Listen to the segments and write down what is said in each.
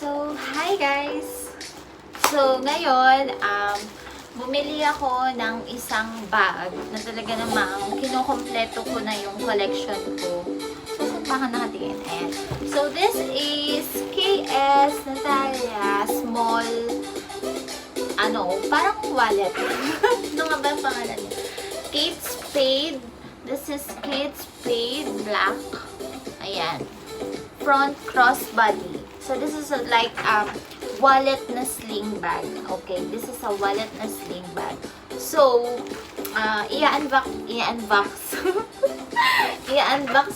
So, hi guys! So, ngayon, bumili ako ng isang bag na talaga namang kinukompleto ko na yung collection ko. So, sampahan natin. Ayan. So, this is KS Natalia small, parang wallet. Ano nga ba ang pangalan niya? Kate Spade. This is Kate Spade Black. Ayan. Front crossbody. So, this is like wallet na sling bag. Okay, this is a wallet na sling bag. So, i-unbox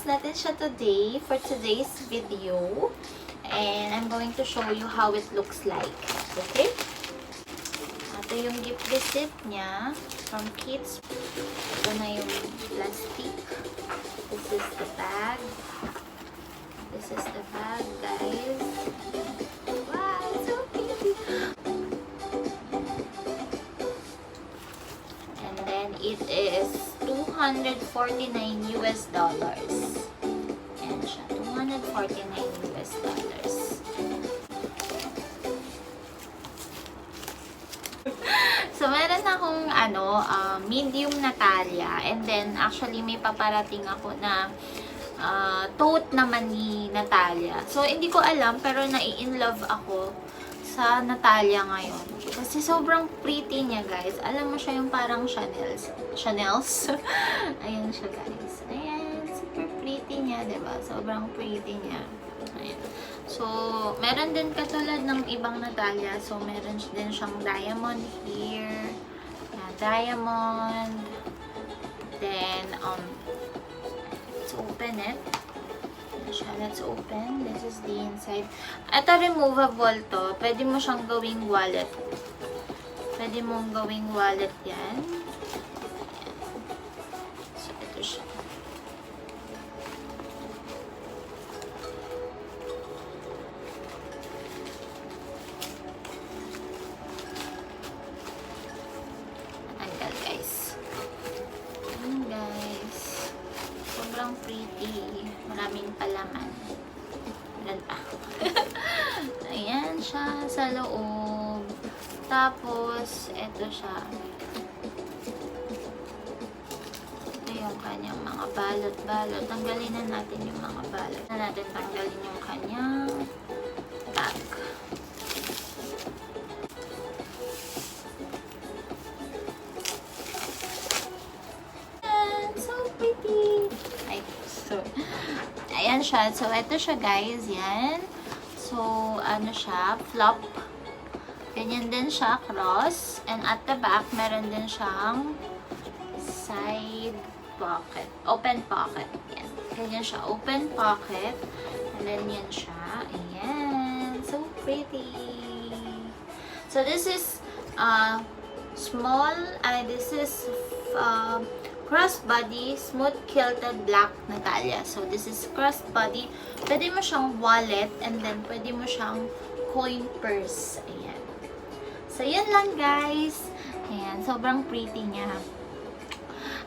natin siya today for today's video. And I'm going to show you how it looks like. Okay? Ito yung gift receipt niya from Kids. Ito na yung plastic. This is the bag. This is the bag, guys. Wow, so pretty. And then it is $249 US. Ayan siya, $249 US. So, meron akong medium Natalia. And then, actually, may paparating ako na tote naman ni Natalia. So, hindi ko alam, pero nai-inlove ako sa Natalia ngayon. Kasi sobrang pretty niya, guys. Alam mo siya yung parang Chanels. Ayan siya, guys. Ayan, super pretty niya, diba? Sobrang pretty niya. Ayan. So, meron din katulad ng ibang Natalia. So, meron din siyang diamond here. Diamond. Then, let's open it. Let's open. This is the inside. Ito, removable to. Pwede mo siyang gawing wallet. Pwede mong gawing wallet yan. So, ito siya. Tanggal, guys. Ayan, guys. Sobrang pretty. Maraming palaman. Ilan pa? Ayan siya sa loob. Tapos, eto siya. Ito yung kanyang mga balot-balot. Tanggalin na natin yung mga balot. Tanggalin yung kanyang tag. Ayan siya. So, ito siya, guys. Yan. So, siya, flop. Ganyan din siya, cross. And at the back, meron din siyang side pocket. Open pocket. Yan. Ganyan siya, open pocket. And then, yan siya. Ayan. So pretty. So, this is small. This is crossbody, smooth kilted black Natalia. So, this is crossbody. Pwede mo siyang wallet and then pwede mo siyang coin purse. Ayan. So, yan lang, guys. Ayan. Sobrang pretty niya.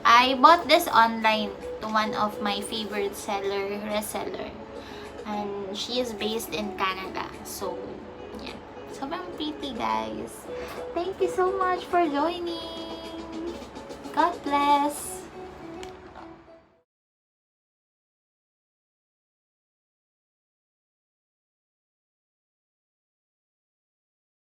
I bought this online to one of my favorite reseller. And she is based in Canada. So, yan. Sobrang pretty, guys. Thank you so much for joining. God bless.